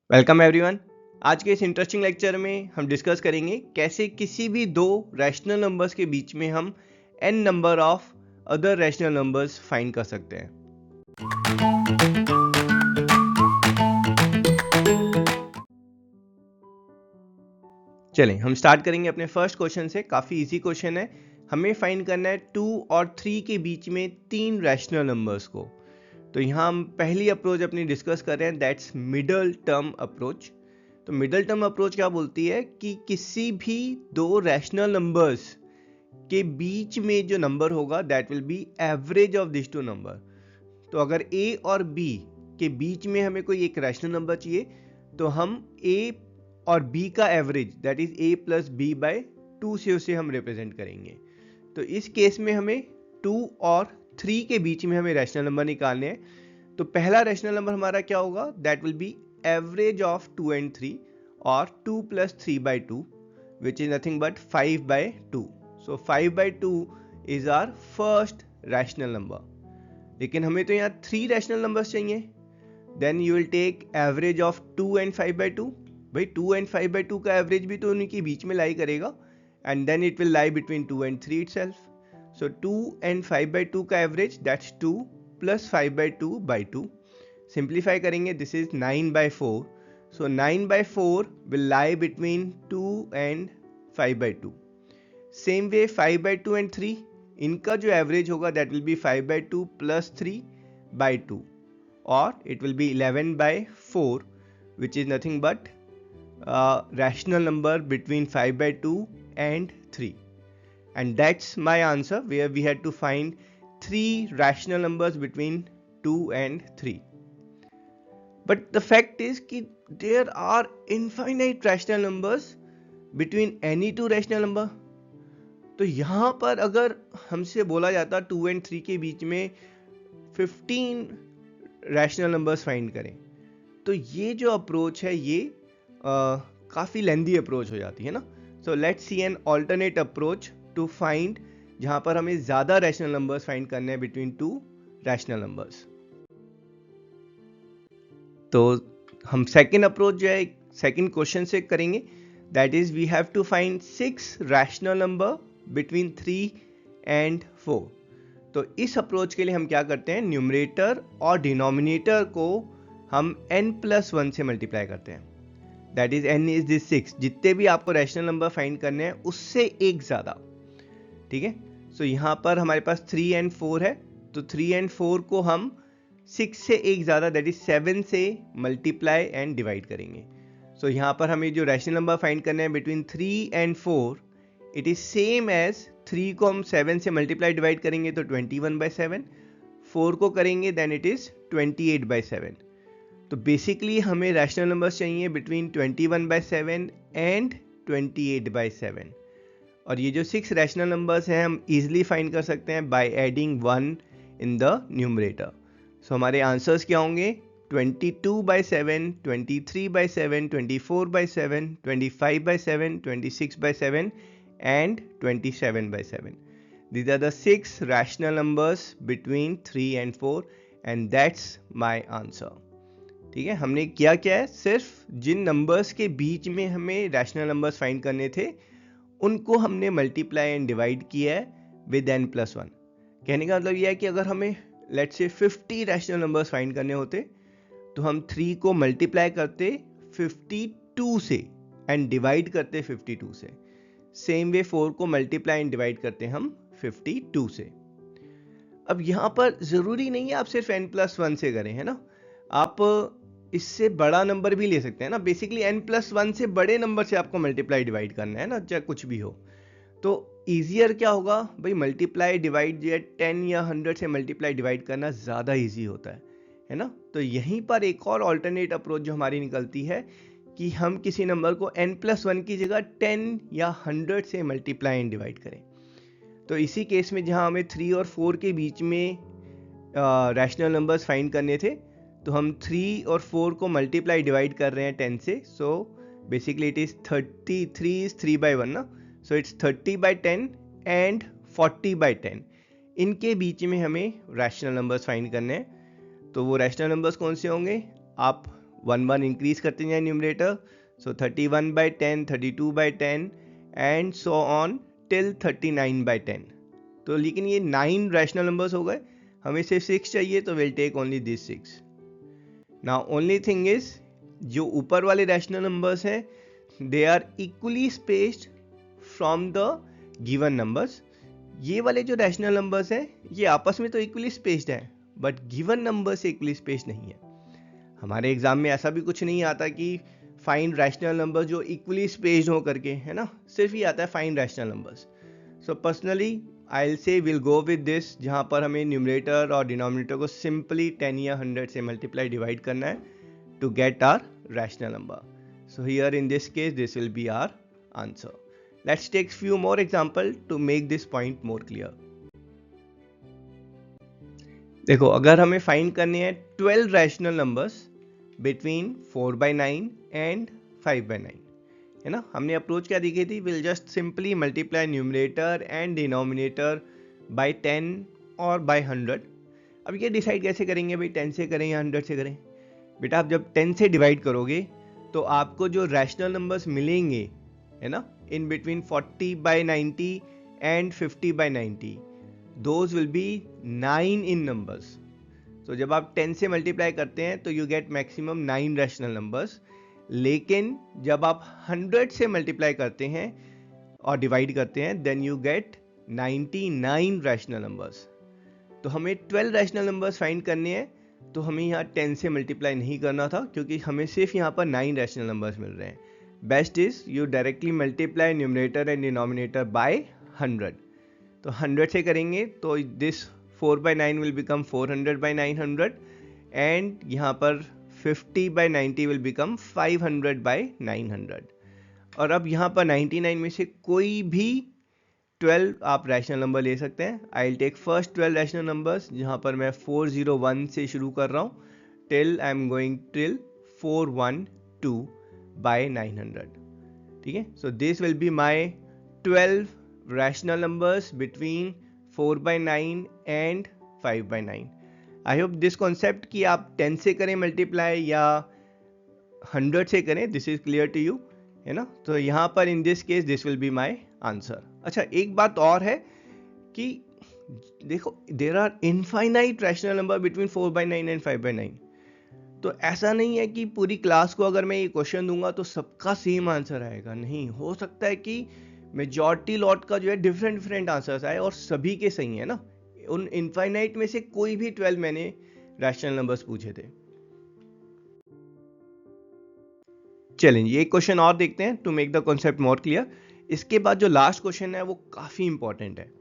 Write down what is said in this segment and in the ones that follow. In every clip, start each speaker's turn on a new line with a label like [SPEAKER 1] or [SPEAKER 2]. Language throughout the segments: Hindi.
[SPEAKER 1] Welcome everyone. आज के इस इंटरेस्टिंग लेक्चर में हम डिस्कस करेंगे कैसे किसी भी दो रैशनल नंबर्स के बीच में हम n number of other rational numbers find कर सकते हैं। चलें हम स्टार्ट करेंगे अपने फर्स्ट क्वेश्चन से। काफ़ी इजी क्वेश्चन है। हमें फाइंड करना है 2 और 3 के बीच में तीन रैशनल नंबर्स को। तो यहाँ हम पहली अप्रोच अपनी डिस्कस कर रहे हैं, दैट्स मिडल टर्म अप्रोच। तो मिडल टर्म अप्रोच क्या बोलती है कि किसी भी दो रैशनल नंबर्स के बीच में जो नंबर होगा that will be average of this two number. तो अगर a और b के बीच में हमें कोई एक रैशनल नंबर चाहिए तो हम a और b का average that is a plus b by 2 से उसे हम रिप्रेजेंट करेंगे। तो इस केस में हमें 2 और 3 के बीच में हमें रैशनल नंबर निकालने हैं। तो पहला रैशनल नंबर हमारा क्या होगा, that will be average of 2 and 3 और 2 plus 3 by 2 which is nothing but 5 by 2। So 5 by 2 is our first rational number. लेकिन हमें तो यहाँ 3 रैशनल नंबर्स चाहिए। Then you will take average of 2 and 5 by 2। By 2 and 5 by 2 का एवरेज भी तो उनके बीच में लाई करेगा and then it will lie between 2 and 3 itself. So 2 and 5 by 2 का average that's 2 plus 5 by 2 by 2. Simplify करेंगे, this is 9 by 4. So 9 by 4 will lie between 2 and 5 by 2. Same way 5 by 2 and 3 इनका जो average होगा that will be 5 by 2 plus 3 by 2 or it will be 11 by 4 which is nothing but rational number between 5 by 2 and 3, and that's my answer where we had to find 3 rational numbers between 2 and 3. But the fact is कि there are infinite rational numbers between any two rational number. तो यहाँ पर अगर हमसे बोला जाता 2 and 3 के बीच में 15 रैशनल नंबर्स फाइंड करें, तो ये जो अप्रोच है ये काफ़ी लेंदी अप्रोच हो जाती है ना। So let's see an alternate approach to find, जहां पर हमें ज़्यादा रैशनल नंबर्स फाइंड करने हैं बिटवीन टू रैशनल नंबर्स। तो हम सेकेंड अप्रोच जो है सेकेंड क्वेश्चन से करेंगे, that is we have to find 6 rational number between 3 and 4। तो इस अप्रोच के लिए हम क्या करते हैं, न्यूमरेटर और डिनोमिनेटर को हम n+1 से मल्टीप्लाई करते हैं। That is n is this 6। जितने भी आपको रैशनल नंबर फाइंड करने हैं उससे एक ज़्यादा, ठीक है। सो यहाँ पर हमारे पास 3 एंड 4 है, तो 3 एंड 4 को हम 6 से एक ज़्यादा दैट इज 7 से मल्टीप्लाई एंड डिवाइड करेंगे। सो यहाँ पर हमें जो रैशनल नंबर फाइंड करने हैं between 3 and 4 it is same as 3 को हम 7 से मल्टीप्लाई डिवाइड करेंगे तो 21/7, 4 को करेंगे देन इट इज 28/7। तो बेसिकली हमें रैशनल नंबर्स चाहिए बिटवीन 21/7 एंड 28/7। और ये जो 6 रैशनल नंबर्स हैं हम इजीली फाइंड कर सकते हैं by adding 1 in the numerator. So हमारे आंसर्स क्या होंगे, 22/7, 23/7, 24/7, 25/7, 26/7 and 27/7. These are the 6 rational numbers between 3 and 4 and that's my answer. ठीक है, हमने किया क्या है, सिर्फ जिन नंबर्स के बीच में हमें रैशनल नंबर्स फाइंड करने थे उनको हमने मल्टीप्लाई एंड डिवाइड किया है विद n+1। कहने का मतलब यह है कि अगर हमें let's say 50 rational numbers find करने होते तो हम 3 को मल्टीप्लाई करते 52 से एंड डिवाइड करते 52 से। सेम वे 4 को मल्टीप्लाई एंड डिवाइड करते हम 52 से। अब यहाँ पर ज़रूरी नहीं है आप सिर्फ n+1 से करें, है ना। आप इससे बड़ा नंबर भी ले सकते हैं ना। बेसिकली n+1 से बड़े नंबर से आपको मल्टीप्लाई डिवाइड करना है ना, चाहे कुछ भी हो। तो ईजियर क्या होगा भाई, मल्टीप्लाई डिवाइड जो है 10 या 100 से मल्टीप्लाई डिवाइड करना ज़्यादा ईजी होता है ना। तो यहीं पर एक और ऑल्टरनेट अप्रोच जो हमारी निकलती है कि हम किसी नंबर को n+1 की जगह 10 या 100 से मल्टीप्लाई एंड डिवाइड करें। तो इसी केस में जहाँ हमें 3 और 4 के बीच में रैशनल नंबर्स फाइंड करने थे तो हम 3 और 4 को मल्टीप्लाई डिवाइड कर रहे हैं 10 से। So basically it is 33 is 3/1 ना। So it's 30/10 and 40/10। इनके बीच में हमें रैशनल नंबर्स फाइंड करने हैं। तो वो रैशनल नंबर्स कौन से होंगे, आप 1 इंक्रीज करते जाए numerator, so 31/10, 32/10 and so on till 39/10। तो लेकिन ये 9 रैशनल नंबर्स हो गए, हमें सिर्फ 6 चाहिए, तो will take only this 6। Now only thing is, जो ऊपर वाले रैशनल नंबर्स हैं they are equally spaced from the given numbers. ये वाले जो रैशनल नंबर्स हैं ये आपस में तो इक्वली स्पेस्ड है, बट गिवन नंबर से इक्वली स्पेस्ड नहीं है। हमारे एग्जाम में ऐसा भी कुछ नहीं आता कि फाइंड रैशनल नंबर जो इक्वली स्पेस्ड हो करके, है ना, सिर्फ ही आता है find rational numbers. So personally I will say will go with this, जहाँ पर हमें न्यूमरेटर और डिनोमिनेटर को सिंपली 10 या 100 से मल्टीप्लाई डिवाइड करना है to get our rational number. So here in this case this will be our answer. Let's take few more example to make this point more clear. देखो, अगर हमें फाइंड करने हैं 12 रैशनल नंबर्स बिटवीन 4/9 एंड 5/9, है ना, हमने अप्रोच क्या देखी थी, will just simply multiply numerator and denominator by 10 और बाय 100। अब ये डिसाइड कैसे करेंगे भाई, 10 से करें या 100 से करें? बेटा आप जब 10 से डिवाइड करोगे तो आपको जो रैशनल नंबर्स मिलेंगे, है ना, in between 40/90 and 50/90, those will be 9 in numbers. तो जब आप 10 से मल्टीप्लाई करते हैं तो you get maximum 9 rational numbers, लेकिन जब आप 100 से मल्टीप्लाई करते हैं और डिवाइड करते हैं then you get 99 rational numbers. तो हमें 12 रैशनल नंबर्स फाइंड करने हैं, तो हमें यहाँ 10 से मल्टीप्लाई नहीं करना था क्योंकि हमें सिर्फ यहाँ पर 9 रैशनल नंबर्स मिल रहे हैं। Best is you directly multiply numerator and denominator by 100। तो 100 से करेंगे तो दिस 4/9 विल बिकम 400/900 एंड यहाँ पर 50/90 विल बिकम 500/900। और अब यहाँ पर 99 में से कोई भी 12 आप रैशनल नंबर ले सकते हैं। I will take first 12 rational numbers, जहाँ पर मैं 401 से शुरू कर रहा हूँ till I am going till 412/900। ठीक है, so this will be my 12 rational numbers between 4/9 and 5/9। I hope this concept कि आप 10 से करें मल्टीप्लाई या 100 से करें, this is clear to you, है ना। तो यहाँ पर in this case this will be my answer. अच्छा, एक बात और है कि देखो there are infinite rational number between 4/9 and 5/9। तो ऐसा नहीं है कि पूरी क्लास को अगर मैं ये क्वेश्चन दूंगा तो सबका सेम आंसर आएगा, नहीं, हो सकता है कि मेजॉरिटी लॉट का जो है डिफरेंट आंसर्स आए और सभी के सही है ना। उन इनफाइनाइट में से कोई भी 12 मैंने रैशनल नंबर्स पूछे थे। चलेंगे एक क्वेश्चन और देखते हैं to make the concept more clear. इसके बाद जो लास्ट क्वेश्चन है वो काफी इंपॉर्टेंट है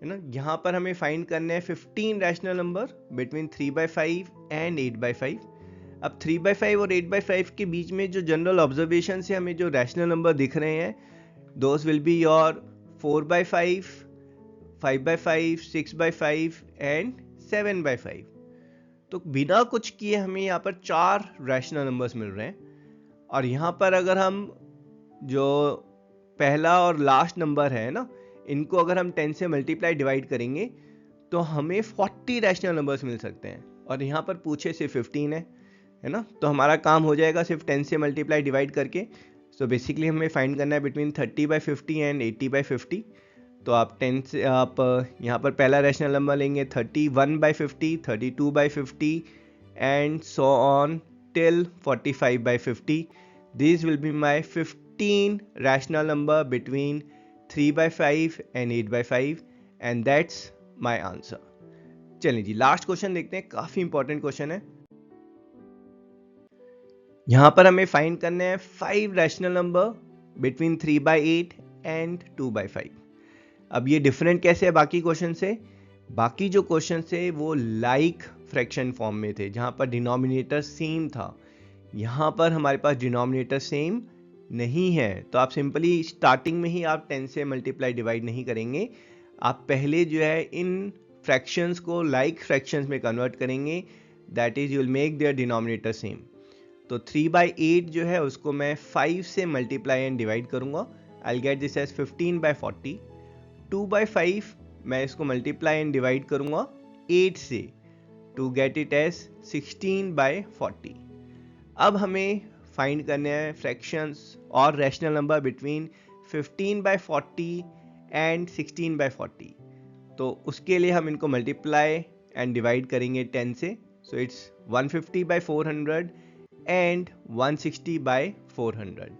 [SPEAKER 1] ना। यहाँ पर हमें फाइंड करने हैं 15 रैशनल नंबर बिटवीन 3/5 एंड 8/5। अब 3/5 और 8/5 के बीच में जो जनरल ऑब्जर्वेशन से हमें जो रैशनल नंबर दिख रहे हैं those will be your 4/5, 5/5, 6/5 and 7/5। तो बिना कुछ किए हमें यहाँ पर 4 रैशनल नंबर्स मिल रहे हैं। और यहाँ पर अगर हम जो पहला और लास्ट नंबर है ना, इनको अगर हम 10 से मल्टीप्लाई डिवाइड करेंगे तो हमें 40 रैशनल नंबर्स मिल सकते हैं। और यहाँ पर पूछे सिर्फ 15 है ना, तो हमारा काम हो जाएगा सिर्फ 10 से मल्टीप्लाई डिवाइड करके। सो बेसिकली हमें फाइंड करना है बिटवीन 30/50 एंड 80/50। तो आप 10 से आप यहाँ पर पहला रैशनल नंबर लेंगे 31/50, 32/50 and so on till 45/50. These will be my 15 rational number between 3/5 and 8/5 and that's my answer. चलिए जी लास्ट क्वेश्चन देखते हैं, काफी इंपॉर्टेंट क्वेश्चन है। यहां पर हमें फाइंड करने हैं 5 रैशनल नंबर बिटवीन 3/8 एंड 2/5। अब ये डिफरेंट कैसे है बाकी क्वेश्चन से? बाकी जो क्वेश्चन थे वो लाइक फ्रैक्शन फॉर्म में थे जहां पर डिनोमिनेटर सेम था। यहां पर हमारे पास डिनोमिनेटर सेम नहीं है, तो आप सिंपली स्टार्टिंग में ही आप 10 से मल्टीप्लाई डिवाइड नहीं करेंगे, आप पहले जो है इन फ्रैक्शंस को लाइक फ्रैक्शंस में कन्वर्ट करेंगे, that is you will make their denominator same. तो 3/8 जो है उसको मैं 5 से मल्टीप्लाई एंड डिवाइड करूंगा, I will get this as 15/40। 2/5 मैं इसको मल्टीप्लाई एंड डिवाइड करूंगा 8 से टू गेट इट एज 16/40। अब हमें फाइंड करने हैं फ्रैक्शंस और रैशनल नंबर बिटवीन 15/40 एंड 16/40। तो उसके लिए हम इनको मल्टीप्लाई एंड डिवाइड करेंगे 10 से। So it's 150/400 and 160/400।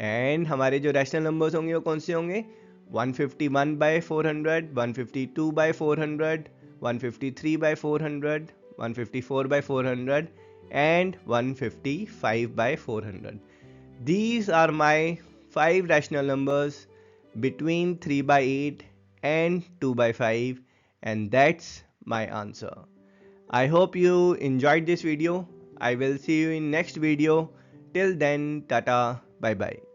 [SPEAKER 1] एंड हमारे जो रैशनल नंबर्स होंगे वो कौन से होंगे? 151/400, 152/400, 153/400, 154/400 and 155/400. These are my 5 rational numbers between 3/8 and 2/5, and that's my answer. I hope you enjoyed this video. I will see you in next video. Till then, tata, bye bye.